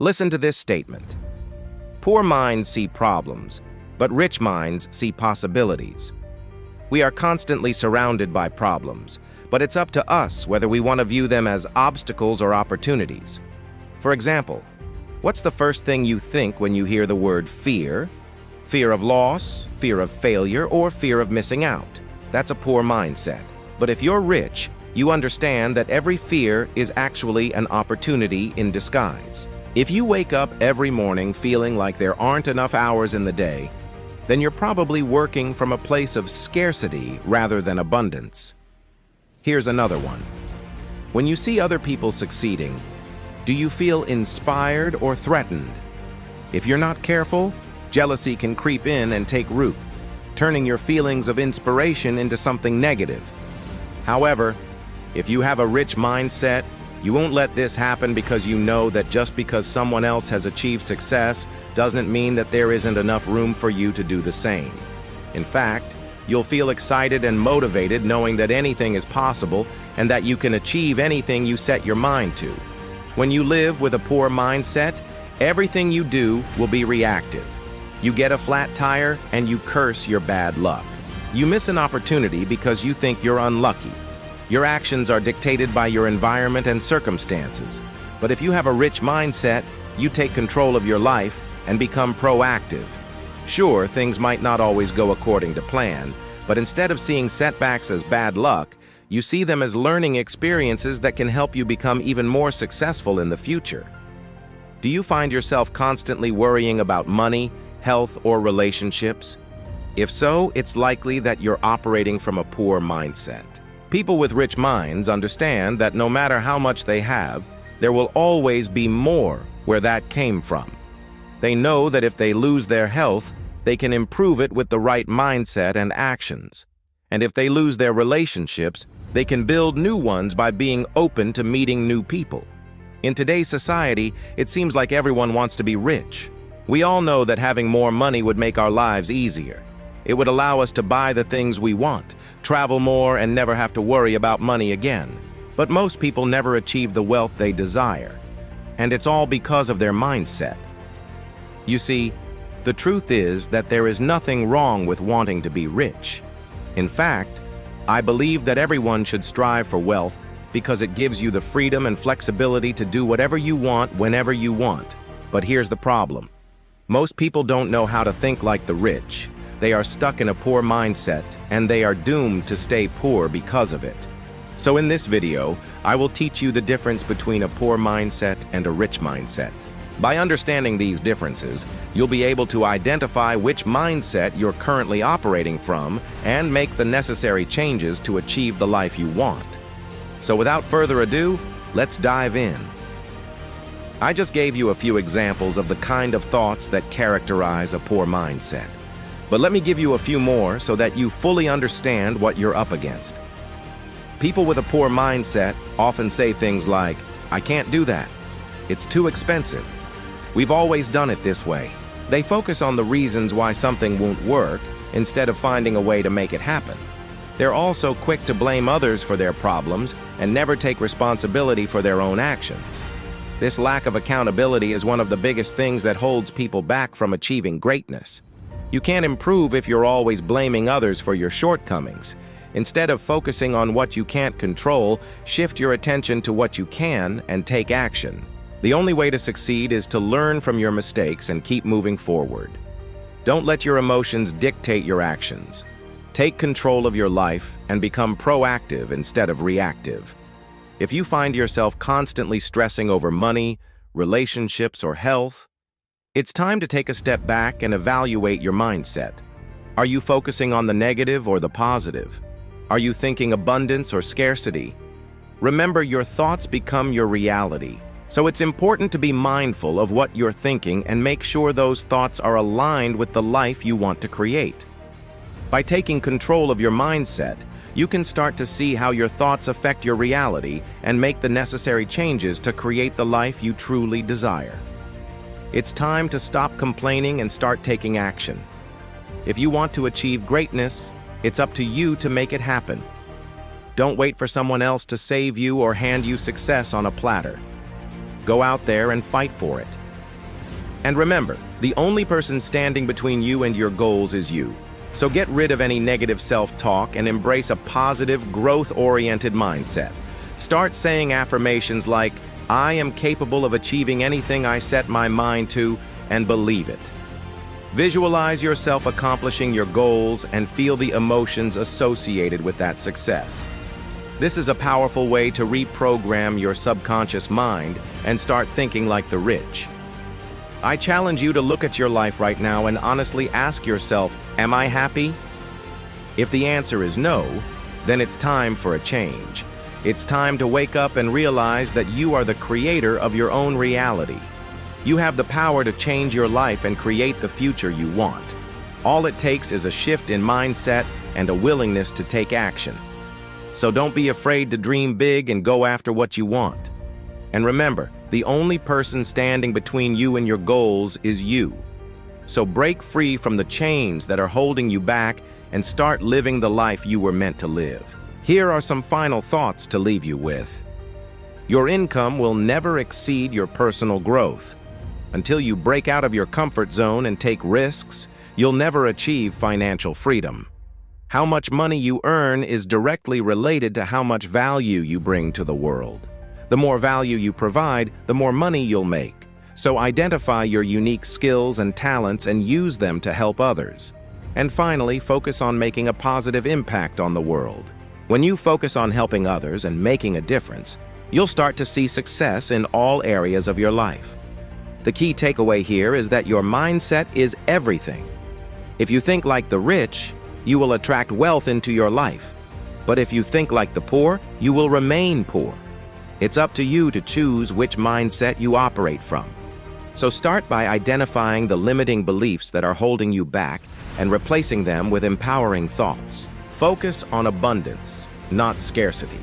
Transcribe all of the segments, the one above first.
Listen to this statement. Poor minds see problems, but rich minds see possibilities. We are constantly surrounded by problems, but it's up to us whether we want to view them as obstacles or opportunities. For example, what's the first thing you think when you hear the word fear? Fear of loss, fear of failure, or fear of missing out. That's a poor mindset. But if you're rich, you understand that every fear is actually an opportunity in disguise. If you wake up every morning feeling like there aren't enough hours in the day, then you're probably working from a place of scarcity rather than abundance. Here's another one. When you see other people succeeding, do you feel inspired or threatened? If you're not careful, jealousy can creep in and take root, turning your feelings of inspiration into something negative. However, if you have a rich mindset, you won't let this happen because you know that just because someone else has achieved success doesn't mean that there isn't enough room for you to do the same. In fact, you'll feel excited and motivated knowing that anything is possible and that you can achieve anything you set your mind to. When you live with a poor mindset, everything you do will be reactive. You get a flat tire and you curse your bad luck. You miss an opportunity because you think you're unlucky. Your actions are dictated by your environment and circumstances. But if you have a rich mindset, you take control of your life and become proactive. Sure, things might not always go according to plan, but instead of seeing setbacks as bad luck, you see them as learning experiences that can help you become even more successful in the future. Do you find yourself constantly worrying about money, health, or relationships? If so, it's likely that you're operating from a poor mindset. People with rich minds understand that no matter how much they have, there will always be more where that came from. They know that if they lose their health, they can improve it with the right mindset and actions. And if they lose their relationships, they can build new ones by being open to meeting new people. In today's society, it seems like everyone wants to be rich. We all know that having more money would make our lives easier. It would allow us to buy the things we want, travel more, and never have to worry about money again. But most people never achieve the wealth they desire. And it's all because of their mindset. You see, the truth is that there is nothing wrong with wanting to be rich. In fact, I believe that everyone should strive for wealth because it gives you the freedom and flexibility to do whatever you want whenever you want. But here's the problem. Most people don't know how to think like the rich. They are stuck in a poor mindset, and they are doomed to stay poor because of it. So in this video, I will teach you the difference between a poor mindset and a rich mindset. By understanding these differences, you'll be able to identify which mindset you're currently operating from and make the necessary changes to achieve the life you want. So without further ado, let's dive in. I just gave you a few examples of the kind of thoughts that characterize a poor mindset. But let me give you a few more so that you fully understand what you're up against. People with a poor mindset often say things like, "I can't do that. It's too expensive. We've always done it this way." They focus on the reasons why something won't work instead of finding a way to make it happen. They're also quick to blame others for their problems and never take responsibility for their own actions. This lack of accountability is one of the biggest things that holds people back from achieving greatness. You can't improve if you're always blaming others for your shortcomings. Instead of focusing on what you can't control, shift your attention to what you can and take action. The only way to succeed is to learn from your mistakes and keep moving forward. Don't let your emotions dictate your actions. Take control of your life and become proactive instead of reactive. If you find yourself constantly stressing over money, relationships, or health, it's time to take a step back and evaluate your mindset. Are you focusing on the negative or the positive? Are you thinking abundance or scarcity? Remember, your thoughts become your reality. So it's important to be mindful of what you're thinking and make sure those thoughts are aligned with the life you want to create. By taking control of your mindset, you can start to see how your thoughts affect your reality and make the necessary changes to create the life you truly desire. It's time to stop complaining and start taking action. If you want to achieve greatness, it's up to you to make it happen. Don't wait for someone else to save you or hand you success on a platter. Go out there and fight for it. And remember, the only person standing between you and your goals is you. So get rid of any negative self-talk and embrace a positive, growth-oriented mindset. Start saying affirmations like, "I am capable of achieving anything I set my mind to," and believe it. Visualize yourself accomplishing your goals and feel the emotions associated with that success. This is a powerful way to reprogram your subconscious mind and start thinking like the rich. I challenge you to look at your life right now and honestly ask yourself, am I happy? If the answer is no, then it's time for a change. It's time to wake up and realize that you are the creator of your own reality. You have the power to change your life and create the future you want. All it takes is a shift in mindset and a willingness to take action. So don't be afraid to dream big and go after what you want. And remember, the only person standing between you and your goals is you. So break free from the chains that are holding you back and start living the life you were meant to live. Here are some final thoughts to leave you with. Your income will never exceed your personal growth. Until you break out of your comfort zone and take risks, you'll never achieve financial freedom. How much money you earn is directly related to how much value you bring to the world. The more value you provide, the more money you'll make. So identify your unique skills and talents and use them to help others. And finally, focus on making a positive impact on the world. When you focus on helping others and making a difference, you'll start to see success in all areas of your life. The key takeaway here is that your mindset is everything. If you think like the rich, you will attract wealth into your life. But if you think like the poor, you will remain poor. It's up to you to choose which mindset you operate from. So start by identifying the limiting beliefs that are holding you back and replacing them with empowering thoughts. Focus on abundance, not scarcity.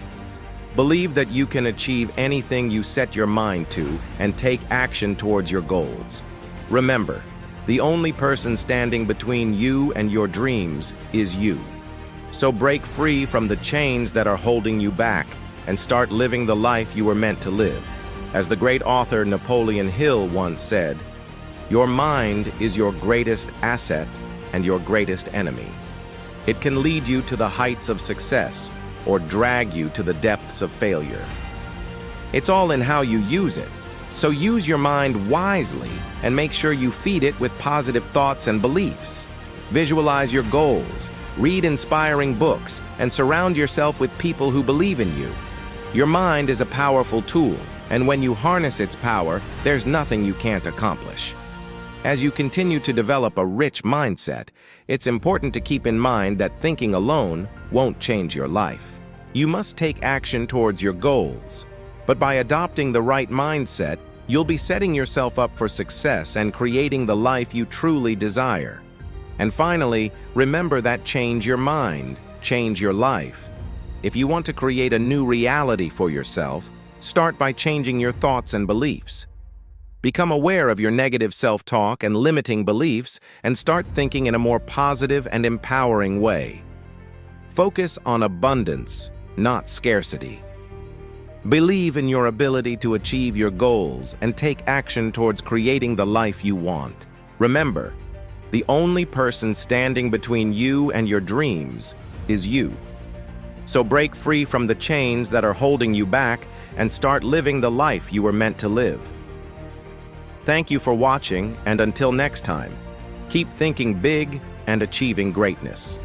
Believe that you can achieve anything you set your mind to and take action towards your goals. Remember, the only person standing between you and your dreams is you. So break free from the chains that are holding you back and start living the life you were meant to live. As the great author Napoleon Hill once said, "Your mind is your greatest asset and your greatest enemy. It can lead you to the heights of success or drag you to the depths of failure. It's all in how you use it. So use your mind wisely and make sure you feed it with positive thoughts and beliefs. Visualize your goals, read inspiring books, and surround yourself with people who believe in you. Your mind is a powerful tool, and when you harness its power, there's nothing you can't accomplish. As you continue to develop a rich mindset, it's important to keep in mind that thinking alone won't change your life. You must take action towards your goals. But by adopting the right mindset, you'll be setting yourself up for success and creating the life you truly desire. And finally, remember that change your mind, change your life. If you want to create a new reality for yourself, start by changing your thoughts and beliefs. Become aware of your negative self-talk and limiting beliefs and start thinking in a more positive and empowering way. Focus on abundance, not scarcity. Believe in your ability to achieve your goals and take action towards creating the life you want. Remember, the only person standing between you and your dreams is you. So break free from the chains that are holding you back and start living the life you were meant to live. Thank you for watching, and until next time, keep thinking big and achieving greatness.